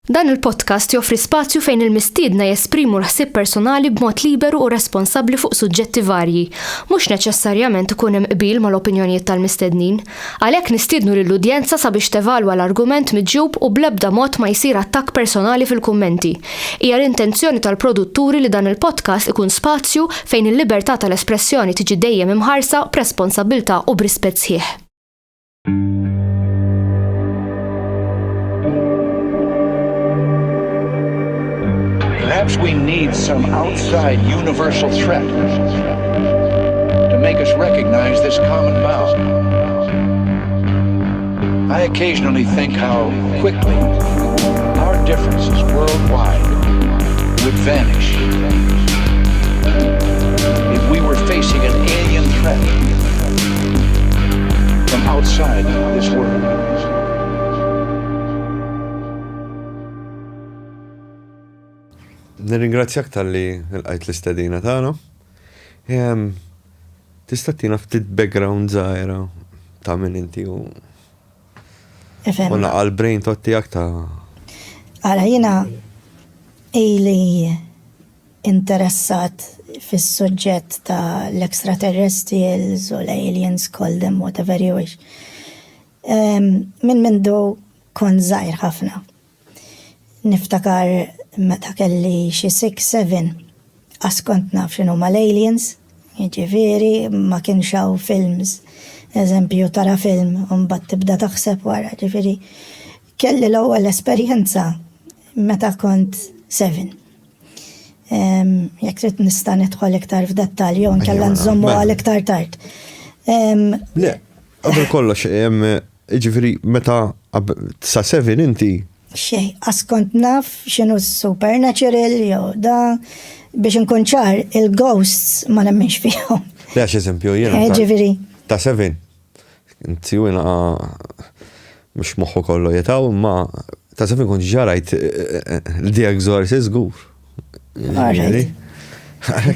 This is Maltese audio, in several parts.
Dan il-podcast joffri spazju fejn il-mistiedna jesprimu l-ħsieb personali b'mod liberu u responsabbli fuq suġġetti varji, mhux neċessarjament ikun hemm qbil mal-opinjonijiet tal-mistednin. Għalhekk nistiednu lill-udjenza sabiex tevalwa l-argument miġjub u bl-ebda mod ma jsir attakk personali fil-kummenti. Hija l-intenzjoni tal-produtturi li dan il-podcast ikun spazju fejn il-libertà tal-espressjoni tiġi dejjem imħarsa b'responsabbiltà u b'rispett sħiħ. Perhaps we need some outside universal threat to make us recognize this common bound. I occasionally think how quickly our differences worldwide would vanish if we were facing an alien threat from outside this world. Nirringrazzjak tal-li l-qajt l-istedina tagħna. Tista' tina ftit background żgħira ta' min inti u naqal brain tot tiegħek ta' Ara jiena ili interessat fis-suġġett ta' l-extraterrestrials u l-aliens, call them whatever you wish. Mindu kon żgħir ħafna. Niftakar meta kelli xi 6-7 kont naf x'inhu mal-aliens, jiġifieri ma kienx hawn films. Eżempju tara film u mbagħad tibda taħseb wara, ġifieri kelli l-ewwel esperjenza meta kont 7. Jekk trid nista' nidħol iktar f'dettalji u nkella nżommu għal iktar tard. Le, qabel kollox jiġifieri meta sa 7 inti xej, kont naf x'inhu supernatural jew da biex inkun ċar il-ghosts ma nemminx fihom. Le għax eżempju jiena. Ġifieri. Ta' 7. Inti jiena mhux moħħu kollu jetaw imma ta' 7 kont ġarajt The Exorcist żgur.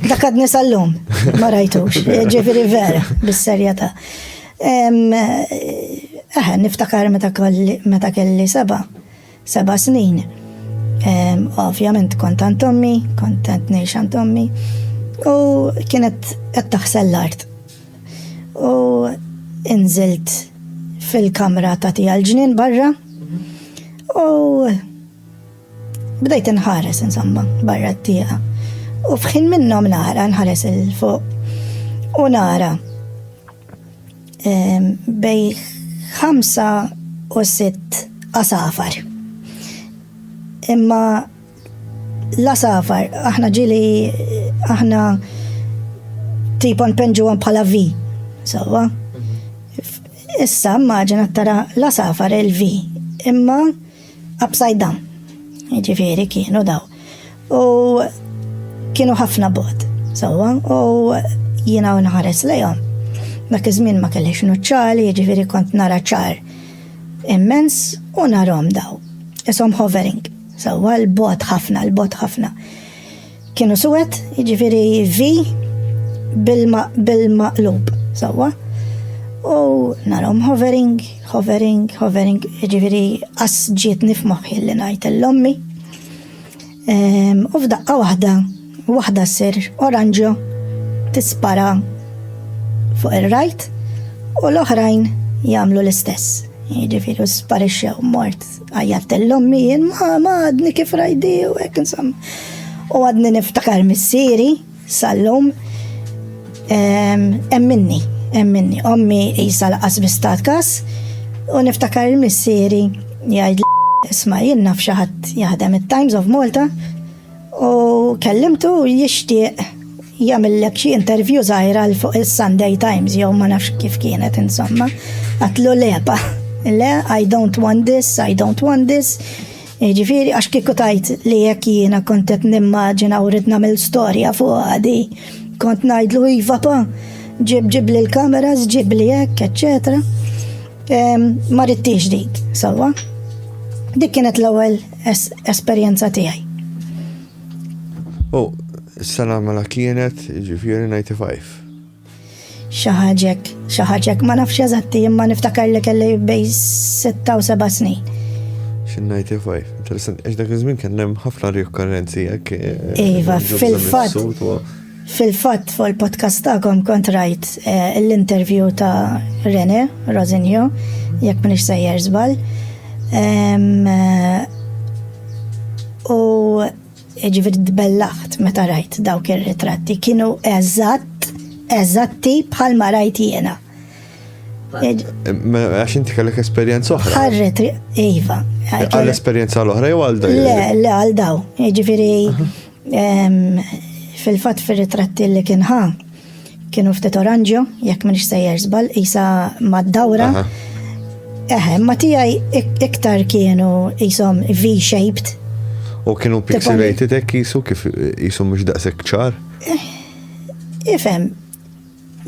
Dak għad nisallum, ma rajtux, ġifieri vera, bis-serjetà. Niftakar meta kelli 7 snin. Ovvjament kontant ommi, kontent nejxan ommi, u kienet qed taħsel l-art. U inżilt fil-kamra ta' tija l-ġnien barra, u bdejt nħares insomma barra t-tija. U fħin minnom nara nħares il-fuq u nara bej 5 u 6 asafar. Imma l-asafar, aħna tipon penġuwan bħala V, sawa? Issa maġina tara l-asafar il-V, imma upside down, ġifieri kienu daw. U kienu ħafna bod, sawa? U jiena u nħares lejhom. Dak iż-żmien ma kellix nuċċali, ġifieri kont nara ċar immens u narhom daw. Ishom hovering. Sawa l-bot ħafna. Kienu suwed, jiġifieri V bil-maqlub, sawa? U narhom hovering, jiġifieri qas ġietni f'moħħi li ngħid l-ommi. U f'daqqa waħda ssir oranġo tispara fuq ir-right u l-oħrajn jagħmlu l-istess. Jiġifieri sparixxew mort għajjat l-ommi jien ma għadni kif rajdi u hekk insomma. U għadni niftakar missieri sal-lum hemm minni. Ommi qisha laqas bistat kas u niftakar missieri jgħid isma' jien naf xi ħadd jaħdem it-Times of Malta u kellimtu jixtieq jagħmellek xi interview żgħira fuq is-Sunday Times jew ma nafx kif kienet insomma. Għatlu lepa. Le, I don't want this. Ġifieri għax kieku tajt li jekk jiena kont qed nimmaġina u rid nagħmel storja fuq għadi. Kont ngħidlu iva pa, ġib li l-kameras, ġib li hekk, eċetera. Ma ridtix dik, sewwa. Dik kienet l-ewwel esperjenza tiegħi. Is-sena mela kienet ġifieri 95. Xaħġek, ma nafx eżatti, imma niftakar li kelli bej 6 u 7 snin. Xin 95. interessanti, għax dak iż-żmien kien hemm ħafna riokkorrenzi jekk. Iva, fil-fatt fuq il-podcast tagħkom kont rajt l-interview ta' René Rosenio, jekk m'inhiex sejjer żball. U ġifieri tbellaħt meta rajt dawk ir-ritratti, kienu eżatti bħalma rajt jiena. Għax inti kellek esperjenza oħra. Ħarret, iva. Għall-esperjenza l-oħra jew għal Le, għal daw. Ġifieri fil-fatt fir-ritratti li kienu ftit oranġo, jekk m'inhiex sejjer żball, qisha mad-dawra. Ma tiegħi iktar kienu qishom V-shaped. U kienu pixelated hekk qisu kif qisu mhux daqshekk ċar? Ifhem,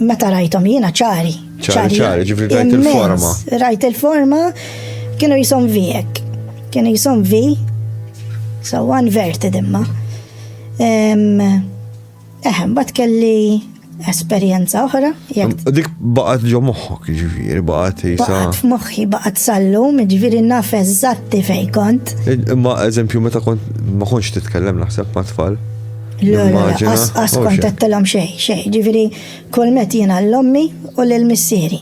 meta rajthom jiena ċari. ċari, ġifri rajt il-forma. Rajt il-forma, kienu jisom V hekk. Kienu jisom V, so inverted imma. Bat kelli esperjenza oħra. Dik baqat ġo moħħok, ġifiri, baqat jisa. Baqat f'moħħi, baqat sallum, ġifiri naf eżatti fej kont. Ma eżempju, meta ma konx titkellem naħseb ma tfal. As kont għattelom xej, ġifiri kol met jena l-ommi u l-missieri.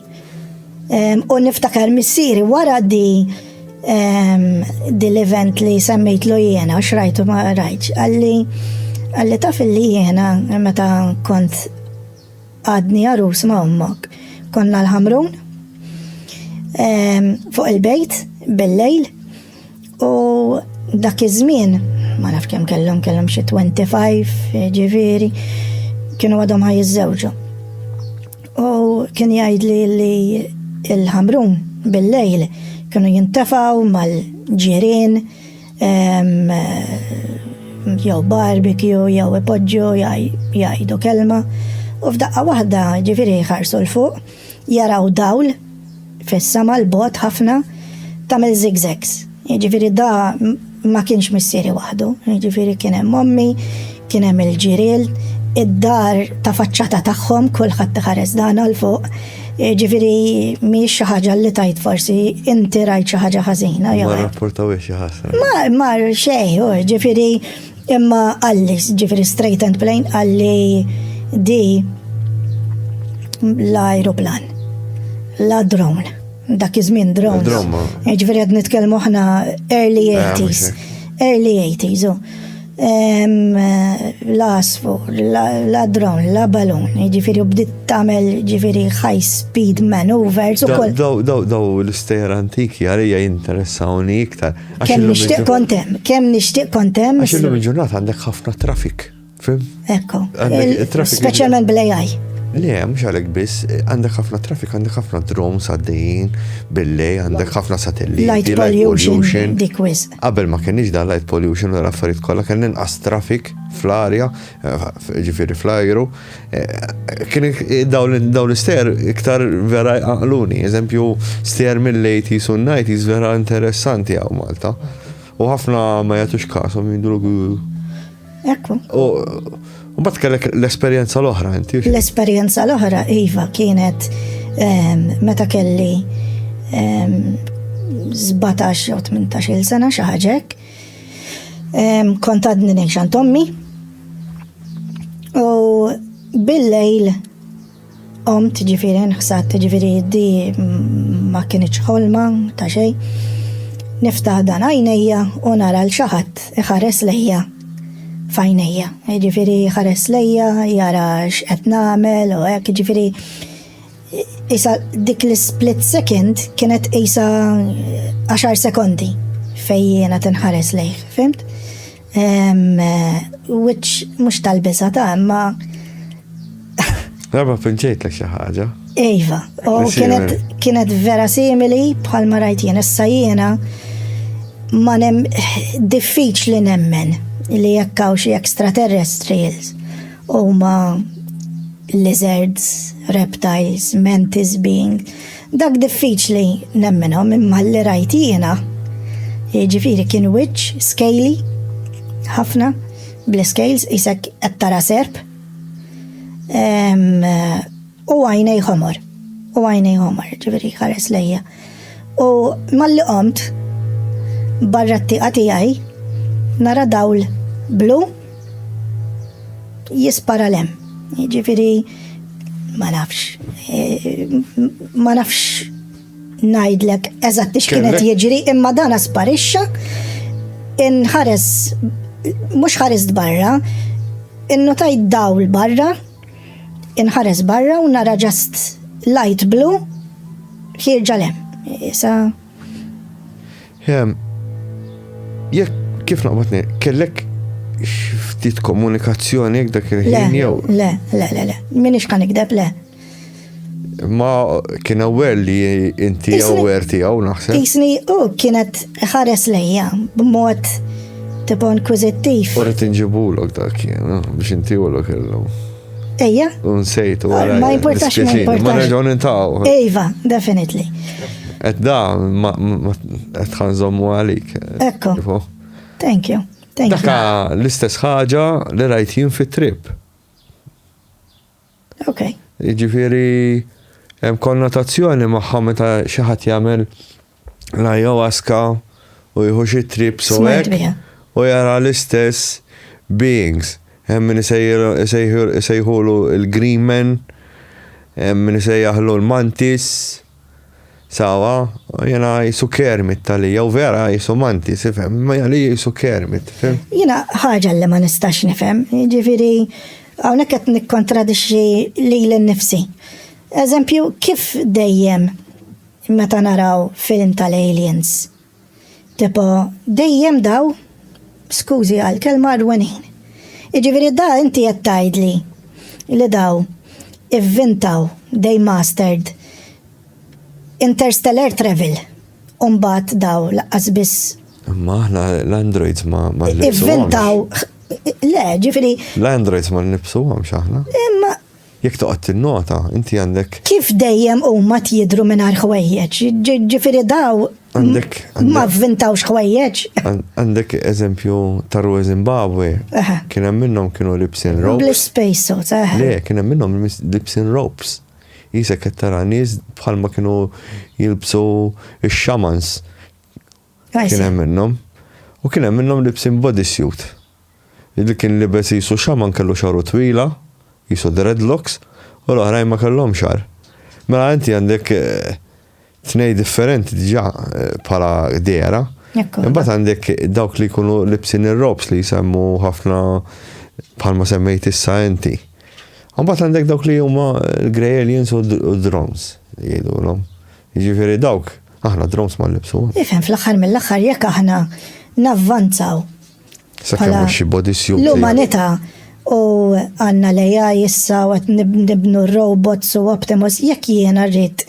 U niftakar missieri wara di l-event li semmejtlu jena, xrajtu ma rajċ, għalli taf li jena meta kont għadni għarus ma ummok, konna l-ħamrun fuq il-bejt bil-lejl u dak iż-żmien ma naf kemm kellhom xi 25 ġifieri kienu għadhom ħajjiżżewġu. U kien jgħidli li l-ħamrun bil-lejl kienu jintefgħu mal-ġirien jew barbecue jew ipoġġu jgħidu kelma u f'daqqa waħda ġifieri ħarsu l-fuq jaraw dawl fis-sama l-bogħod ħafna tagħmel zigzags. Ġifieri da ma kienx missieri waħdu, ġifieri kien hemm ommi, kien hemm il-ġiriel, id-dar ta' faċċata tagħhom kulħadd iħares dan għal fuq. Ġifieri mhix xi ħaġa li tajt forsi inti rajt xi ħaġa ħażina jew. Ma rapportawiex xi ħasra. Mar xejn, ġifieri imma għalli, ġifieri straight and plain għalli di l-ajruplan, la drone. Dak iż-żmien drones. Ġifieri qed nitkellmu aħna early 80s. Early 80s. La asfur, la drone, la balloon. Ġifieri bdiet tagħmel ġifieri high speed maneuvers ukoll. Daw l-istejjer antiki għalija jinteressawni iktar. Kemm nixtieq kont hemm. Għax illum il-ġurnata għandek ħafna traffic. Fim? Ekku. Speċjalment bl-AI. Le, mux għalek biss, għandek ħafna traffic, għandek ħafna drones għaddejjin, billej, għandek ħafna satelliti, light pollution, dikwiz. Qabel ma kienx da light pollution u l-affarijiet kollha kien inqas traffic fl-arja, ġifieri fl-ajru. Kien dawn l-ister iktar vera jaqluni, eżempju stier mill-80s u 90s vera interessanti għaw Malta. U ħafna ma jagħtux kasom jindulu. Ekku. U bat kellek l-esperjenza l-oħra, inti? L-esperjenza l-oħra, iva, kienet meta kelli 17 u 18 sena xaħġek. Kont għadni nejxan tommi. U bil-lejl omt ġifieri nħsat ġifieri di ma kienx ħolma ta' xej. Niftaħ dan għajnejja u nara l-xaħat iħares lejja fajnejja. Ġifieri ħares lejja, jara x'qed nagħmel u hekk ġifieri isa dik l-split second kienet isa 10 sekondi fejn jiena tinħares lejh, fimt? Which mhux talbisa ta' imma Darba pinċejtlek xi ħaġa. Iva, u kienet vera simili bħalma rajt jien issa jiena ma diffiċli nemmen li jekkaw xi extraterrestrials huma lizards, reptiles, mantis being. Dak diffiċli nemmenhom imma li rajt jiena. Ġifieri kien wiċċ scaly ħafna bl-scales isek qed tara serp. U għajnej ħomor. Ġifieri ħares lejja. U malli qomt barra t-tieqa tiegħi nara dawl blu jispara lem. Jiġifieri ma nafx ngħidlek eżatt x'kienet jiġri, imma dan sparixxa inħares mhux ħares barra, innotajt dawl barra, inħares barra u nara just light blue ħirġa lem. Issa. Jekk kif naqbadni, kellek ftit komunikazzjoni jekk dak il-ħin jew? Le. Minix kan ikdeb le. Ma kien aware li inti aware tiegħu naħseb? Isni kienet ħares lejja b'mod tipo inkwizittiv. Ora tinġibulok dak biex inti ulok illu. Ejja? Unsejtu ma importax. Ma nerġgħu nintaw. Ejva, definitely. Et da, et ħanżommu għalik. Ekku. Thank you. Daka l-istess ħaġa li rajt jien fit-trip. Ok. Ġifieri hemm konnotazzjoni magħha meta xi ħadd jagħmel l-ayahuasca u jieħu xi trip hekk u jara l-istess beings. Hemm min isejħulu l-green men, hemm min isejjaħlu l-mantis. Sawa, jena jisu kermit tal-lija, u vera jisu mantis, ifem, ma jali jisu kermit, ifem. Jena ħaġa li ma nistax nifem, ġifiri, għawnek għet nikkontradixxi li l-nifsi. Eżempju, kif dejjem meta naraw film tal-aliens? Tipo, dejjem daw, skużi għal-kelma rwenin. Ġifiri, da inti jettajdli li daw, ivvintaw, they mastered, interstellar travel. Umbat daw laqqas biss. Ma aħna l-androids ma l-nibsuwamx. Ivvintaw. Le, ġifiri. L-androids ma l-nibsuwamx aħna. Imma. Jek toqgħod il-nota, inti għandek. Kif dejjem huma tjidru mingħajr ħwejjeġ. Ġifiri daw. Ma vvintawx ħwejjeġ. Għandek eżempju tarru Zimbabwe. Kien hemm minnhom kienu libsin ropes. Bl-space suits, Le, kien hemm minnhom libsin ropes. Jisek tara nies bħalma kienu jilbsu ix-shamans. Kien hemm minnhom. U kien hemm minnhom libsin bodysuit. Li kien libes jisu shaman kellu xaru twila, jisu dreadlocks, u l-oħrajn ma kellhom xar. Mela inti għandek tnej differenti diġà bħala dera. Imbagħad għandek dawk li jkunu libsin ir-robes li jsemmu ħafna bħalma semmejt issa inti. Għambat għandek dawk li huma l-grey aliens u drones li jgħidulhom. Jiġifieri dawk, aħna drones ma nlibsu. Ifhem fl-aħħar mill-aħħar jekk aħna navvanzaw. Sakemm xi bodysuit. L-umanità u għandna l-AI issa u qed nibnu robots u Optimus, jekk jiena rrid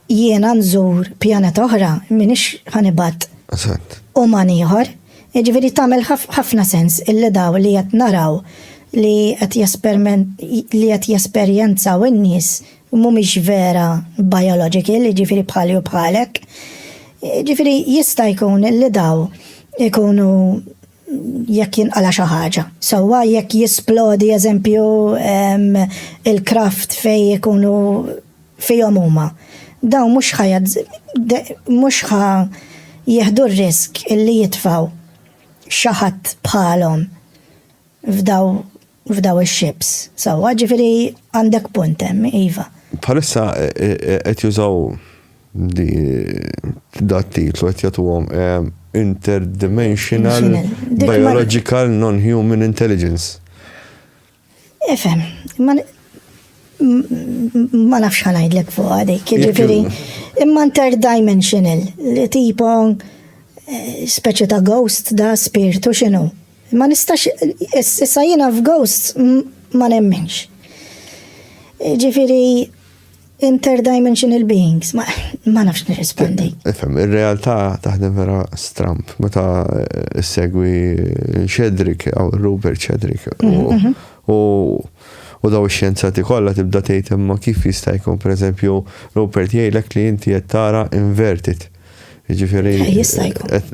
jiena nżur pjaneta oħra minix ħanibad. Uman ieħor, jiġifieri tagħmel ħafna sens illi daw li qed naraw li qed jesperjenzaw in-nies mhumiex vera biological, ġifieri bħali u bħalek. Ġifieri jista' jkun li daw ikunu jekk jinqala xi ħaġa. Sewwa jekk jisplodi eżempju il-kraft fejn ikunu fihom huma. Dawn mhux ħa jieħdu r-risk illi jitfgħu xi ħadd bħalhom f'daw ix-ships. Sewwa ġifieri għandek punt hemm, iva. Bħalissa qed jużaw dat titlu qed jagħtuhom interdimensional biological non-human intelligence. Ifhem, ma nafx ħanajdlek fuq għadik, ġifieri imma interdimensional li tipo speċi ta' ghost da spiritu x'inhu. Ma nistax, issa jiena f'ghosts ma nemminx. Ġifieri interdimensional beings, ma nafx nirrispondi. Ifhem, ir-realtà taħdem vera stramp meta segwi Shedrick aw Rupert Shedrick u daw ix-xjenzati kollha tibda tgħid imma kif jista' jkun pereżempju Rupert jgħidlek li inti qed tara inverted. Jiġifieri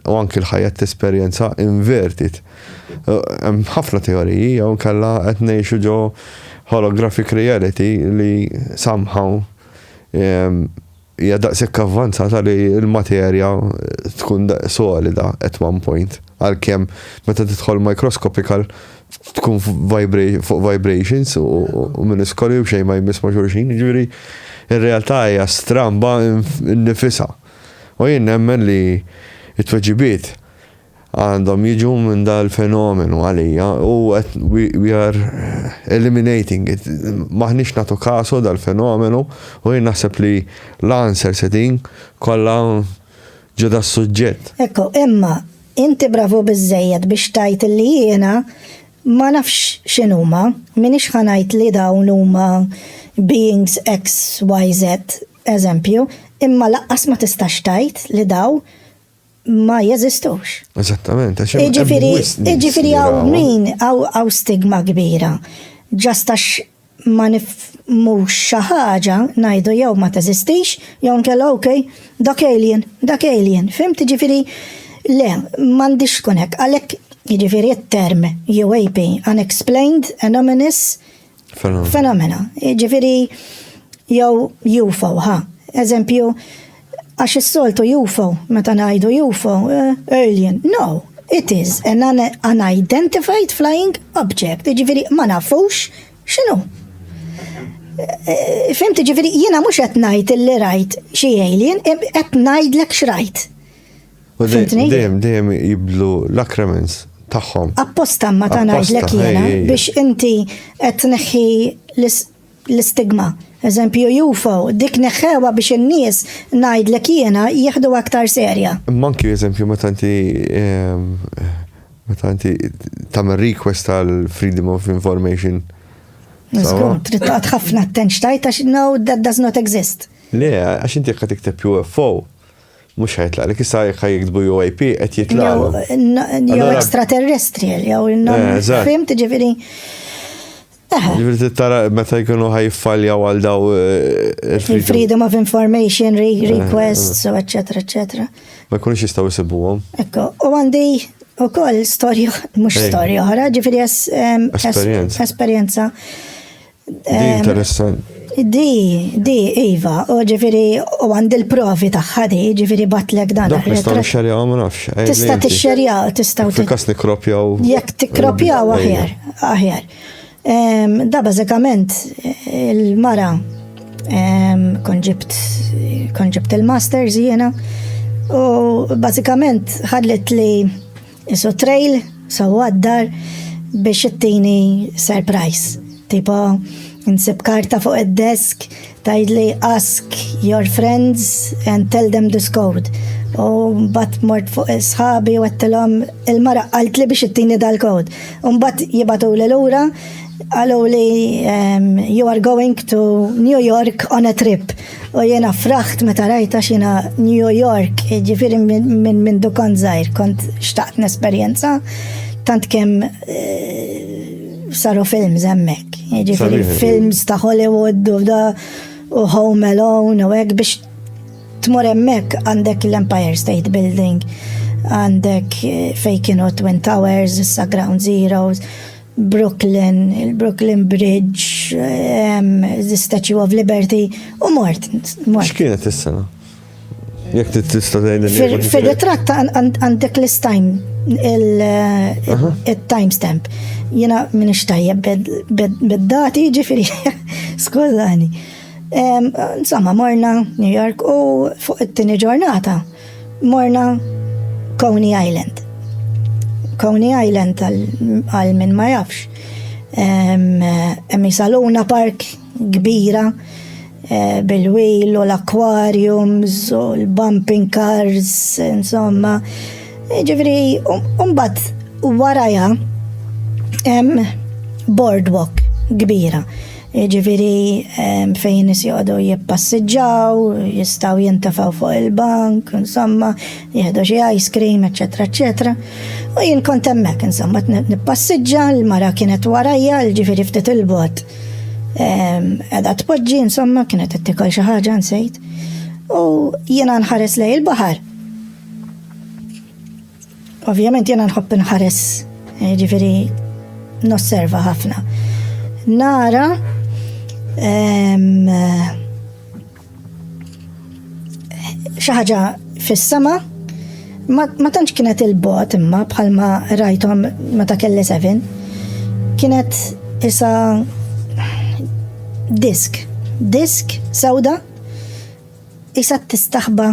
u anke l-ħajja tesperjenza inverted. Hemm ħafna teoriji jew nkella qed ngħixu ġo holographic reality li somehow hija daqshekk avvanzata li l-materja tkun solida at one point. Għalkemm meta tidħol microscopical tkun fuq vibrations u miniskoli u xejn ma jmiss ma' xulxin, ġifieri ir-realtà hija stramba nnifisha. U jien nemmen li t-tweġibiet għandhom jiġu minn dal-fenomenu għalija u we are eliminating it. Maħniex nagħtu kasu dal-fenomenu u jien naħseb li l-answer setting kollha ġoda s-suġġett. Ekku, imma inti bravu biżejjed biex tajt li jiena ma nafx x'inhuma, minix ħanajt li dawn huma beings X, Y, Z, eżempju, imma laqqas ma tistax tajt li daw ma jeżistux. Eżattament. Iġifiri għaw min, għaw stigma kbira. Ġastax ma nifmux xaħġa najdu jew ma teżistix, jew nkella okej, dak alien. Fimt, iġifiri, le, mandiġ kunek, għalek iġifiri t-term UAP, Unexplained Anomalous Phenomena. Iġifiri, jew UFO, eżempju, għax is-soltu UFO, meta ngħidu UFO, alien. No, it is an unidentified flying object. Ġifieri ma nafux x'inhu. Fimt, ġifieri jiena mhux qed ngħid illi rajt xi alien, qed ngħidlek x'rajt. Dejjem jibdlu l-accrements tagħhom. Apposta ma ta' ngħidlek jiena biex inti qed tneħħi l-istigma. Eżempju UFO, dik neħħewa biex in-nies ngħidlek jiena jieħdu aktar serja. Manki eżempju meta inti tagħmel request għal Freedom of Information. Żgur, trid taqgħod ħafna attention għax no, that does not exist. Le, għax inti qed tikteb UFO, mhux ħajtlaqlek issa jekk jiktbu UAP qed jitlaqlu. Jew extraterrestrial, jew fimt ġifieri. Ġifieri tara meta jkunu ħajfaljaw għal daw Freedom of Information requests, eċetera. Ma jkunux jistgħu jsibuhom. Ekku, u għandi ukoll storja, mhux storja oħra, ġifieri esperjenza. Di interessant. Di, Iva, u ġifieri u għandi l-provi tagħha di, ġifieri batlek dan. Dak nistgħu nixxerjaw ma nafx. Tista' tixxerjaw, tistgħu. Fil-każ nikkropjaw. Jekk tikkropjaw aħjar. Da bażikament il-mara konġibt il-masters jiena u bażikament ħadlet li isu trail għaddar biex ittini surprise. Tipo insib karta fuq id-desk tajdli ask your friends and tell them this code. U bat mort fuq isħabi u għattilom il-mara għalt li biex ittini dal-kod. Un bat jibatu l-lura għallu li you are going to New York on a trip. U jena fraħt meta rajta xina New York, ġifiri minn dukon zaħir, kont xtaqt n-esperienza, tant kem saru films emmek. Ġifiri films ta' Hollywood u Home Alone u għek biex tmur emmek għandek l-Empire State Building, għandek fejkinu Twin Towers, issa Ground Zeroes, Brooklyn, il-Brooklyn Bridge, the Statue of Liberty, u mort. X'kienet is-sena? Jekk tista' tgħidilni. Fir-ritratt għandek l-time, il-timestamp. Jiena minix tajjeb bid-dati, ġifieri, skużani. Insomma, morna New York u fuq it-tieni ġurnata morna Coney Island. Coney Island għal min ma jafx. Emmi saluna park kbira bil-wheel u l-aquariums u l-bumping cars, insomma. Ġifri, umbat waraja boardwalk kbira. Ġifiri fejn nisjoqdu jippassiġġaw, jistaw jintafaw fuq il-bank, insomma, jihdu xie ice cream, eccetera. U jien kont hemmhekk, insomma, nippassiġġa, l-mara kienet warajja, ġifiri ftit il-bot. Edha tpoġġi, insomma, kienet ittikol xi ħaġa nsejt. U jiena nħares lej il-baħar. Ovvjament jiena nħobb nħares, ġifiri nosserva ħafna. Nara xi ħaġa fis-sema ma tantx kienet il-bot imma bħalma rajthom meta kelli 7 kienet isa disk sewda isa tistaħba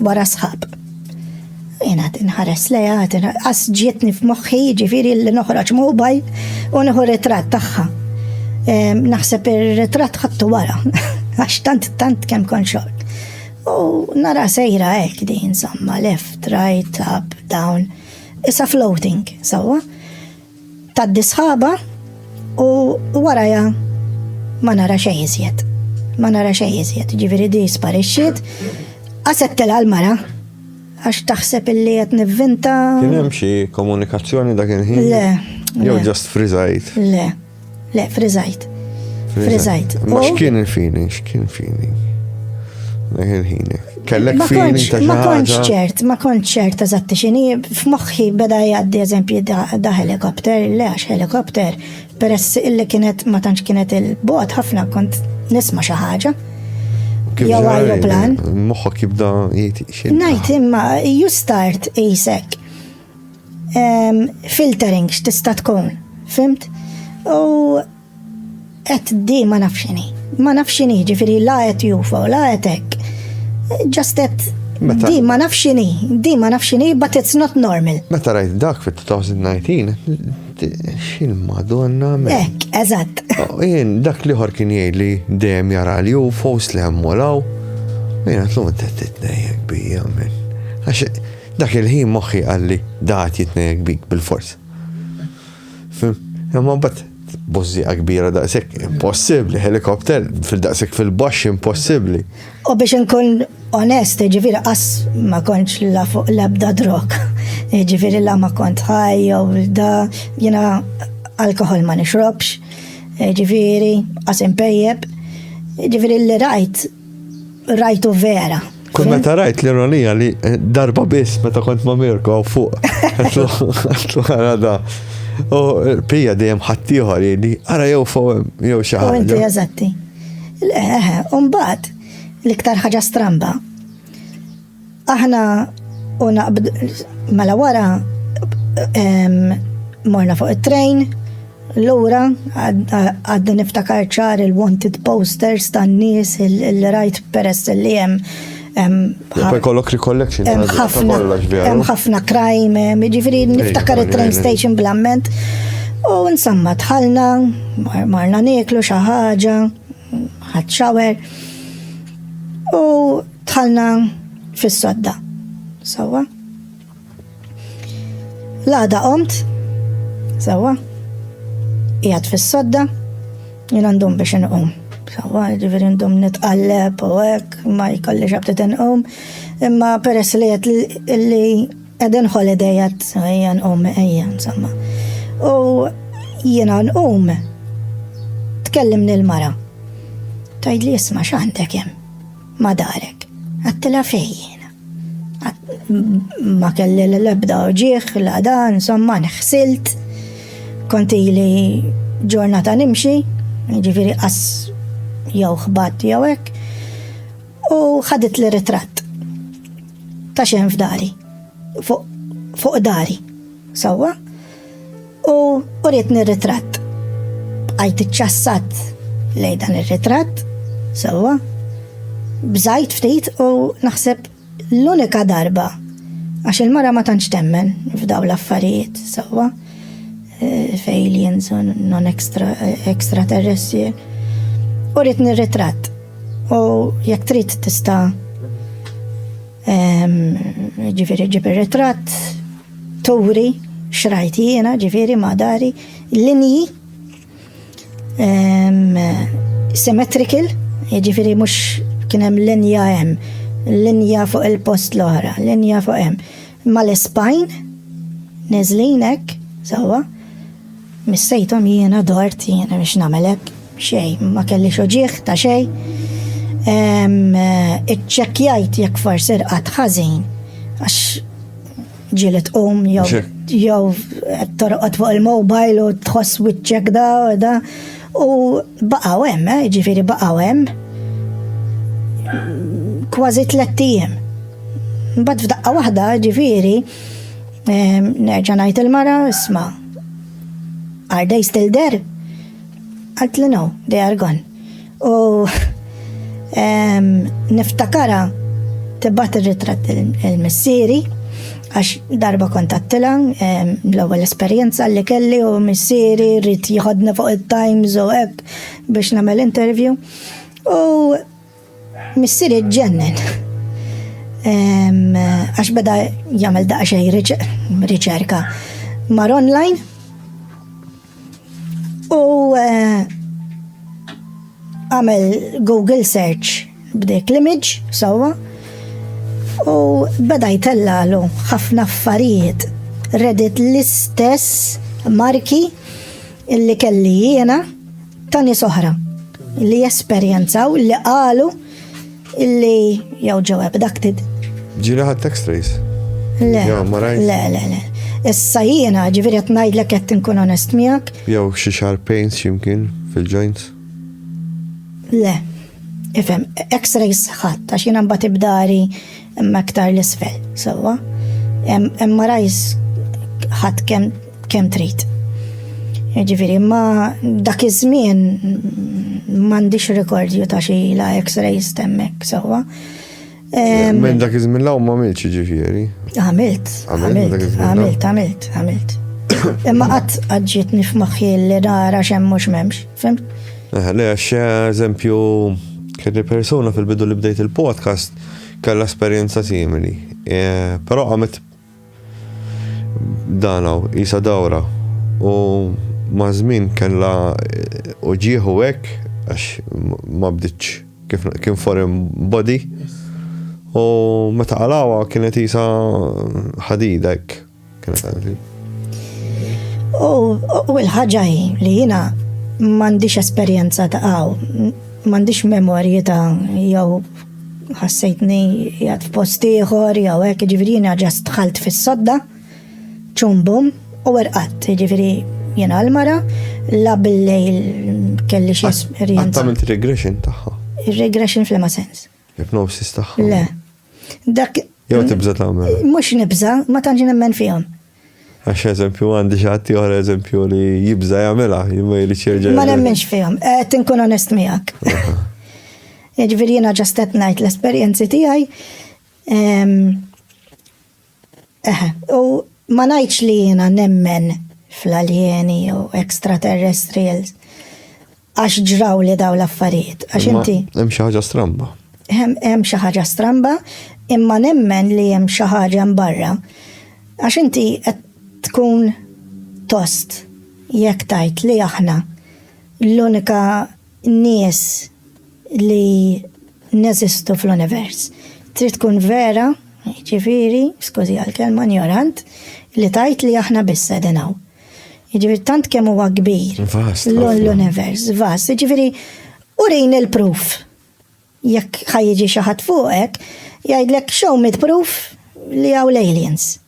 wara sħab. Jena tinħares leja, għas ġietni f'moħħi ġifiri li noħroġ mobile u neħu ritratt tagħha. Naħseb ir-ritratt ħadtu wara, għax tant kemm kon xogħol. U nara sejra hekk din insomma left, right, up, down. Issa floating, sewwa. Taddi sħaba u waraja ma nara xejn iżjed. Ġifieri di sparixxiet, għasettela l-mara. Għax taħseb illi qed nivvinta. Kien hemm xi komunikazzjoni dak il-ħin? Le. Jew just friżajt. Le, friżajt. Ma x'kien il-feeling? Dak il-ħin. Kellek feeling ta' xi ħaġa? Ma kontx ċert eżatti x'inhi. F'moħħi beda jgħaddi eżempju da helikopter, le għax helikopter peress illi ma tantx kienet il-bogħod ħafna kont nisma' xi ħaġa. Jew ajruplan. Moħħok jibda jgħid Ngħid imma you start isek. Filtering x'tista' tkun, fimt? U qed di ma nafx x'inhi, ġifieri la qed UFO, la qed hekk. Just that di ma nafx x'inhi, but it's not normal. Meta rajt dak fit-2019, x'il-Madonna Hekk, eżatt. Jien dak liħor kien jgħid li dejjem jara li UFOs li hemm jien għatlu titnejjek bija minn. Għax dak il-ħin moħħi għalli daħt jitnejjek bik bil-fors. Imma bat bożżieqa kbira daqshekk impossibbli, helikopter fil-daqshekk fil-baxx impossibbli. U biex nkun onest, ġifieri qas ma kontx la fuq l-ebda drog. Ġifieri la ma kont ħaj jew da jiena alkohol ma nixrobx. Ġifieri qas impejjeb. Ġifieri li rajtu vera. Kull meta rajt l-ironija li darba biss meta kont ma' Mirko fuq. Għatlu għara da. U pija dejjem ħaddieħor li ara jew fuq jew xi ħaġa. Inti eżatti. U mbagħad l-iktar ħaġa stramba. Aħna u naqbd mela wara morna fuq it-train lura għadda niftakar ċar il-wanted posters tan-nies il-rajt peress li hemm kollok recollection. Hemm ħafna crime, jiġifieri niftakar it-train station bl-amment. U insomma tħallna, marna nieklu xi ħaġa, ħadd shower. U tħallna fis-sodda. Sewwa. L-għada qomt, sewwa. Qiegħed fis-sodda, jien għandhom biex inqum. Sewwa, ġifieri ndhom nitqalleb u hekk ma jkollix ħabtet inqum. Imma peress li qed li qegħdin holiday qed ejja nqum ejja insomma. U jiena nqum tkellimni l-mara. Tgħidli isma' x'għandek hemm ma' darek. Għattilha fejn. Ma kelli l-ebda ġieħ l-għada insomma nħsilt. Kont ili ġurnata nimxi, ġifieri qas jew ħbad jew hekk. U ħadet li ritratt ta' xejn f'dari, fuq dari, sewwa. U urietni ritratt. Bqajt iċċassat lejn dan ir-ritratt, sewwa. Bżajt ftit u naħseb l-unika darba għax il-mara ma tantx temmen f'daw l-affarijiet, sewwa. Aliens u non-extraterrestri. Urietni r-ritratt. U jekk trid tista' ġifieri ġib ir-ritratt, turi xrajt jiena ġifieri ma' dari, linji symmetrical, ġifieri mhux kien hemm linja fuq il-post l-oħra, linja fuq hemm. Mal-spine neżlin hekk, sewwa. Missejthom jiena dort jiena biex nagħmel hekk xejn, ma kellix uġieħ ta' xejn. Iċċekkjajt jekk forsi irqad ħażin għax ġieli tqum jew qed torqod fuq il-mobile u tħoss wiċċek da u baqgħu hemm, ġifieri baqgħu hemm. kważi 3 ijiem. Mbagħad f'daqqa waħda ġifieri nerġa' ngħid il-mara isma' are they still there? Għalt li no, they are gone. U niftakara tibbat ir-ritratt il-missieri għax darba kontattila l-ewwel esperjenza li kelli u missieri rrid jieħodna fuq it-Times u hekk biex nagħmel interview. U missieri ġennen għax beda jagħmel daqsxejn riċerka mar online u għamel Google search b'dik l-image sewwa u beda jtellalu ħafna affarijiet Reddit l-istess marki illi kelli jiena ta' nies oħra li jesperjenzaw li qalu illi jew ġew abducted. Ġili ħadd X-rays? Le. Issa jiena ġifieri qed ngħidlek qed inkun onest miegħek. Jew xi sharp pains x'imkien fil-joints? Le, ifhem, X-rays ħadd għax jiena mbagħad ibdari imma aktar l-isfel, sewwa. MRIs ħadd kemm trid. Ġifieri ma dak iż-żmien m'għandix rekordju ta' xi la X-rays temmek, sewwa. Minn dak iż-żmien law ma għamilx ġifieri. Għamilt. Imma qatt ġietni f'moħħi li nara x'hemm mhux m'hemmx, fimt? Le għax eżempju kelli persuna fil-bidu li bdejt il-podcast kellha esperjenza simili. Però għamet danaw isa dawra u ma' żmien kellha uġieħu hekk għax ma bdietx kien foreign body. U meta qalawa kienet isa ħadida hekk kienet għandi. U l-ħaġa li jiena m'għandix esperjenza ta' m'għandix memorji ta' jew ħassejtni jgħid f'post ieħor jew hekk ġifieri jiena ġast dħalt fis-sodda ċumbum u werqatt ġifieri jiena l-mara la bil-lejl kelli xi esperjenza. Għamilt regression tagħha. Ir-regression fl-ma sens. Hypnosis tagħha. Le. Dak jew tibża tagħmel. Mhux nibża, ma tantx nemmen fihom. Għax eżempju għandi xi ħadd ieħor eżempju li jibża jagħmilha, ma jridx jerġa'. Ma nemmenx fihom, qed inkun onest miegħek. Jiġifieri jiena ġast qed ngħid l-esperjenzi tiegħi. U ma ngħidx li jiena nemmen fl-aljeni u extraterrestrials għax ġraw li daw l-affarijiet. Għax inti. Hemm xi ħaġa stramba. Hemm xi ħaġa stramba, imma nemmen li hemm xi ħaġa mbarra. Għax inti qed tkun tost jekk tajt li aħna l-unika nies li neżistu fl-univers. Trid tkun vera, ġifieri, skużi għal-kelma ignorant, li tajt li aħna biss qegħdin hawn. Jiġifieri tant kemm huwa kbir l-univers, vast. Jiġifieri urin il-proof. Jekk ħajjiġi xi ħadd fuqek, jgħidlek show me proof li hawn l-aliens.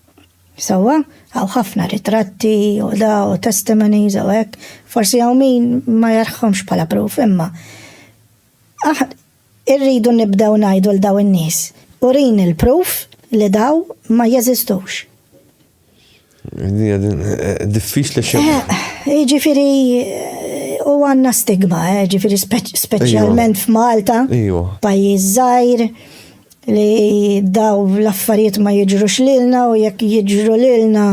Sewwa, hawn ħafna ritratti u da u testimonies u hekk, forsi hawn min ma jarħhomx bħala proof, imma irridu nibdew ngħidu l daw in-nies. Urin il-proof li daw ma jeżistux. Diffiċli xi. Jiġifieri u għandna stigma, ġifieri speċjalment f'Malta, pajjiż żgħir li daw l-affarijiet ma jiġrux lilna u jekk jiġru lilna.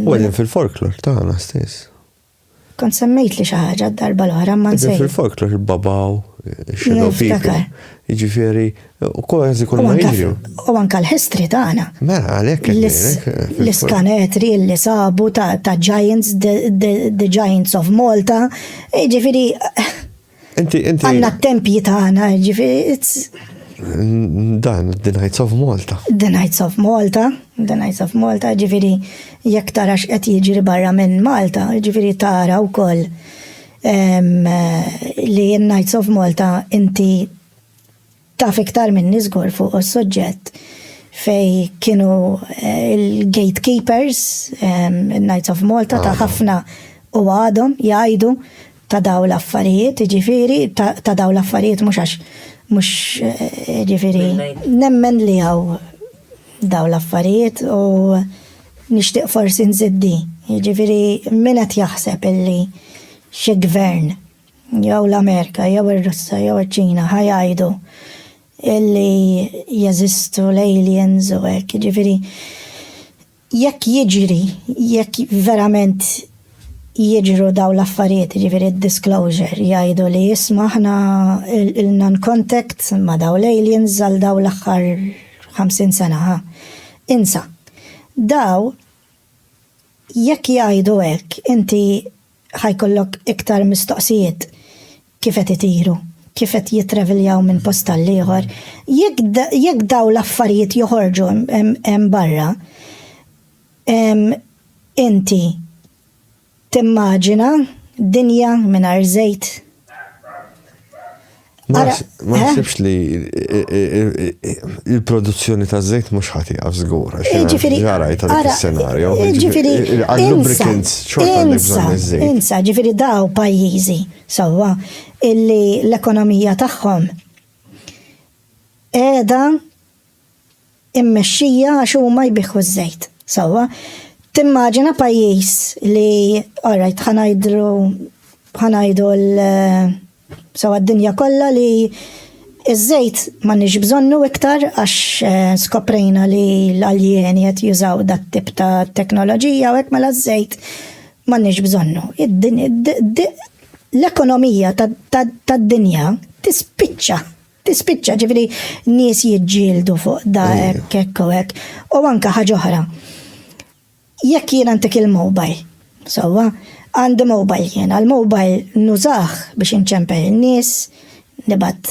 U għedin fil-folklor tagħna stess. Kont semmejt li xi ħaġa d-darba l-oħra ma nsejt. Fil-folklor il-babaw, shadow people. Jiġifieri kważi kull ma jiġru. U anke l-history tagħna. Mela għalhekk l-iskanetri li sabu ta' giants, the giants of Malta. Jiġifieri għandna t-tempji tagħna, jiġifieri dan, The Knights of Malta. The Knights of Malta, ġifieri jekk tara x'qed jiġri barra minn Malta, ġifieri tara wkoll li Knights of Malta inti taf iktar minn niżgur fuq is-suġġett fej kienu il-gatekeepers, Knights of Malta ta' ħafna u għadhom jgħidu ta' daw l-affarijiet, ġifieri ta' daw l-affarijiet mhux mux ġifiri, nemmen li għaw daw l-affarijiet u nishtiq forsi nżiddi. Ġifiri, minnet jaħseb illi xi gvern, jew l-Amerika, jew ir-Russa, jew iċ-Ċina ħajajdu illi jeżistu l-aliens u hekk, ġifiri, jekk jiġri, jekk verament jiġru daw l-affarijiet, ġifiri disclosure, jgħidu li jisma ħna il-non-contact ma daw l-aliens għal daw l-axħar 50 sena. Insa, daw jekk jgħidu hekk, inti ħajkollok iktar mistoqsijiet kif qed itiru, kif qed jitreviljaw minn post tal-ieħor. Jekk daw l-affarijiet joħorġu hemm barra, inti timmaġina dinja mingħajr żejt. Ma ħsibx li il-produzzjoni ta' żejt mhux ħatiqaf żgur. Ġarajt dik is-senarju. Għal-lubricants xorta għandek bżonn iż-żejt. Insa, ġifieri daw pajjiżi sewwa illi l-ekonomija tagħhom qiegħda immexxija għax huma jbiħħu ż-żejt. Sewwa timmaġina pajjiż li alright ħanajdu sawa d-dinja kollha li iż-żejt m'għandniex bżonnu iktar għax skoprejna li l-aljeni qed jużaw dat tip ta' teknoloġija u hekk mela ż-żejt m'għandniex bżonnu. L-ekonomija tad-dinja tispiċċa ġifieri nies jiġġieldu fuq da hekk u hekk. U anke ħaġa oħra. Jekk jien għandek il-mobile, sewwa, għandi mobile jien, għal-mobile nużaħ biex inċempel il-nies, nibgħat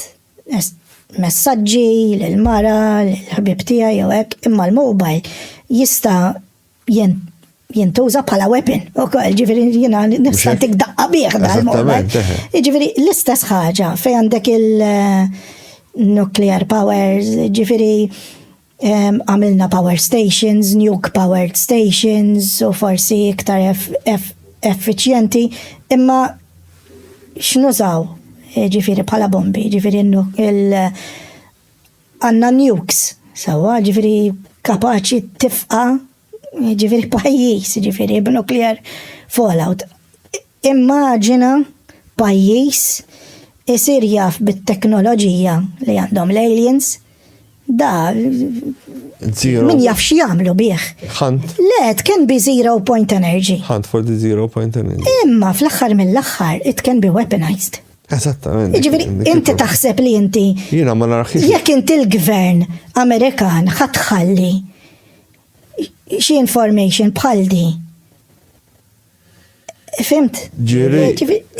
messaġġi lill-mara, lill-ħbib tiegħi jew hekk, imma l-mobile jista' jintuża bħala weapon. Ukoll ġifieri jiena nista' tikdaqqa bih dal-mobile. Ġifieri l-istess ħaġa fejn għandek il-nuclear powers, ġifieri għamilna power stations, nuke powered stations, u forsi iktar effiċjenti, imma x'nużaw ġifieri bħala bombi, ġifieri għandna nukes, sewwa, ġifieri kapaċi tifqa ġifieri pajjiż, ġifieri b'nuclear fallout. Immaġina pajjiż isir jaf bit-teknoloġija li għandhom l-aliens, da min jaf x'jagħmlu bih. Le, it can be 0 point energy. Hunt for the 0 point energy. Imma fl-aħħar mill-aħħar it can be weaponized. Eżattament. Ġifieri inti taħseb li inti jiena ma narax jekk inti l-gvern Amerikan ħatħalli xi information bħal di. Fimt?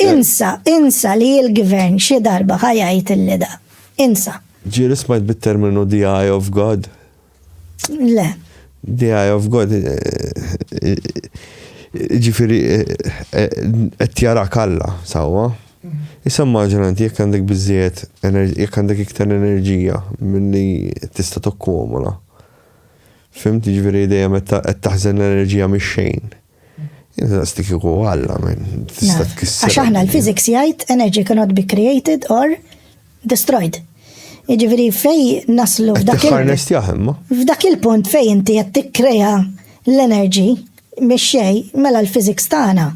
Insa li l-gvern xi darba ħajajt illi da. Insa. Ġiri smajt bit-terminu the eye of God. Le. The eye of God. Ġifiri, qed jarak Alla, sawwa. Issa immaġinanti jekk għandek biżżejjed jekk għandek iktar enerġija milli tista' tokkumula. Fimt, ġifiri dejjem qed taħżen l-enerġija mix-xejn. Jiena stikiku Alla minn tista' tkisser. Għax aħna l-physics jgħid energy cannot be created or destroyed. Jiġifieri fej naslu f'dak il-punt fej inti qed tikkrea l-energy mix-xejn mela l-physics tagħna.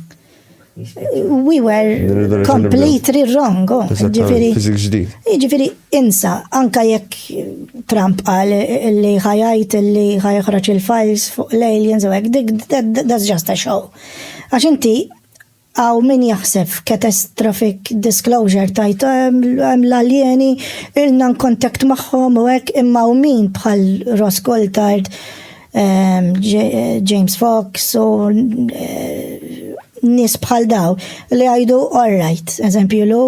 We were completely wrong. Jiġifieri insa anke jekk Trump qal li ħajajt li ħajħroġ il-files fuq l-aliens u hekk, that's just a show. Għax inti għaw min jaħseb catastrophic disclosure tajt l-alieni il-nan kontakt maħħom u hekk imma u min bħal Ross Coulthard, James Fox u nis bħal daw li għajdu all right, eżempju lu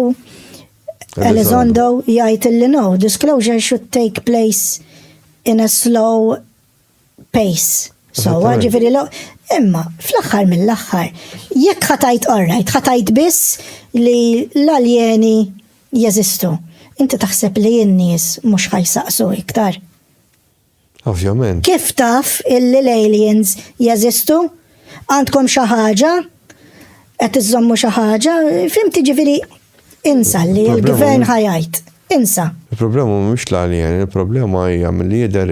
Elizondo jgħid li no, disclosure should take place in a slow pace. So, ġifieri imma fl-aħħar mill-aħħar, jekk ħatajt all-right, ħatajt biss li l-aljeni jeżistu. Inti taħseb li n-nies mhux ħajsaqsu iktar. Ovvjament. Kif taf illi l-aliens jeżistu? Għandkom xi ħaġa? Qed iżommu xi ħaġa? Fimti ġifieri insa li l-gvern ħajajt. insa. Il-problema mhux l-aljeni, il-problema hija milli jidher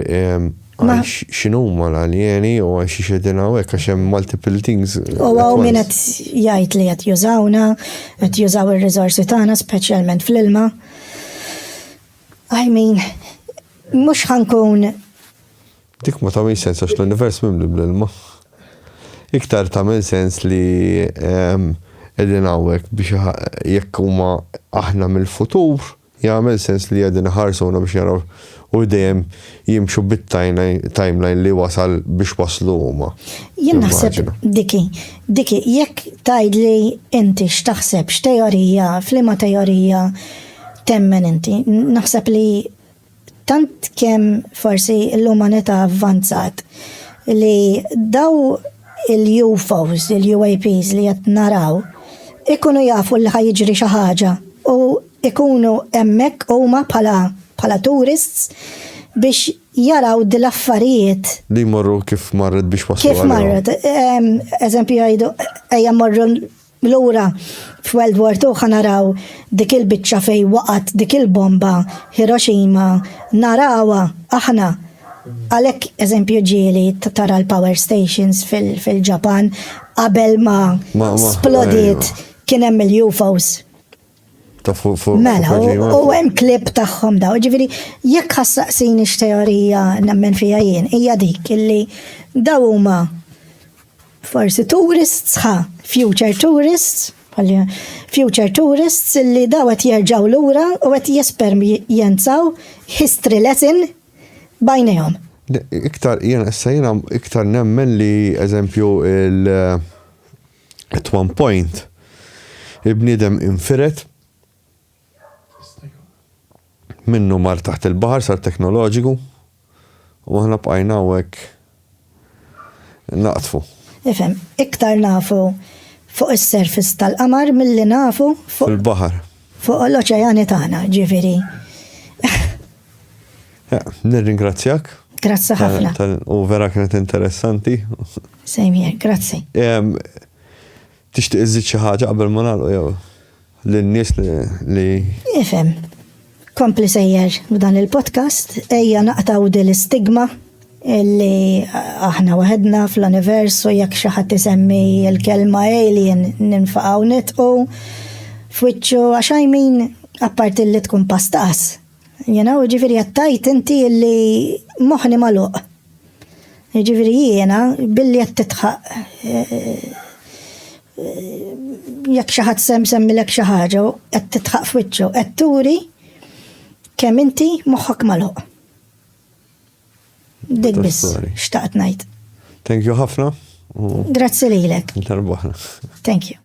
x'inhuma l-aljeni u għax xedin hawnhekk għax hemm multiple things. U għaw min qed jgħid li qed jużawna, qed jużaw ir-riżorsi tagħna speċjalment fl-ilma. I mean, mhux ħankun Dik ma tagħmel sens għax l-univers mimli bl-ilma. Iktar tagħmel sens li qegħdin hawnhekk biex jekk huma aħna mill-futur, jagħmel sens li qegħdin iħarsuna biex jaraw u dejjem jimxu bit-timeline li wasal biex waslu huma. Jien naħseb diki, jekk tgħidli inti x'taħseb x'teorija, f'liema teorija temmen inti, naħseb li tant kemm forsi l-umanità avvanzat li daw il-UFOs, il-UAPs li qed naraw, ikunu jafu li ħajġri xi ħaġa u ikunu hemmhekk huma bħala tourists biex jaraw dil-affarijiet. Li morru kif marret biex waslu. Kif marret. Eżempju jgħidu, ejja morru l-ura f'World War II ħanaraw dik il-biċċa fej waqat dik il-bomba Hiroshima, narawa aħna. Għalhekk eżempju ġieli tara l-power stations fil-Ġapan qabel ma splodiet kien hemm il-UFOs. Mela, u hemm klip tagħhom daw. Ġifieri jekk ħassaqsini x'teorija nemmen fiha jien, hija dik illi daw huma forsi tourists, future tourists illi daw qed jerġgħu lura u qed jesperjenzaw history lesson bajnejhom. Iktar jiena iktar nemmen li eżempju at one point il-bniedem infiret minnu mar taħt il-bahar sar teknoloġiku u aħna bqajna hekk naqtfu. Ifhem, iktar nafu fuq is-surface tal-qamar milli nafu fuq il-bahar. Fuq l-oċeani tagħna, ġifieri. Nirringrazzjak. Grazzi ħafna. U vera kienet interessanti. Same here, grazzi. Tixtieq iżid xi ħaġa qabel ma nagħlqu jew lin-nies li Ifhem. Kompli sejjer b'dan il-podcast, ejja naqtaw dil-istigma illi aħna waħedna fl-univers u jekk xi ħadd isemmi l-kelma alien ninfaqgħu nitqu f'wiċċu għax I mean apparti li tkun pastas. Ġifieri għattajt inti illi moħħni magħluq. Ġifieri jiena billi qed titħaq jekk xi ħadd semmilek xi ħaġa u qed titħaq f'wiċċu qed turi kemm inti moħħok magħluq. Dik biss xtaqt ngħid. Thank you ħafna. Grazzi lilek. Tarbaħna. Thank you.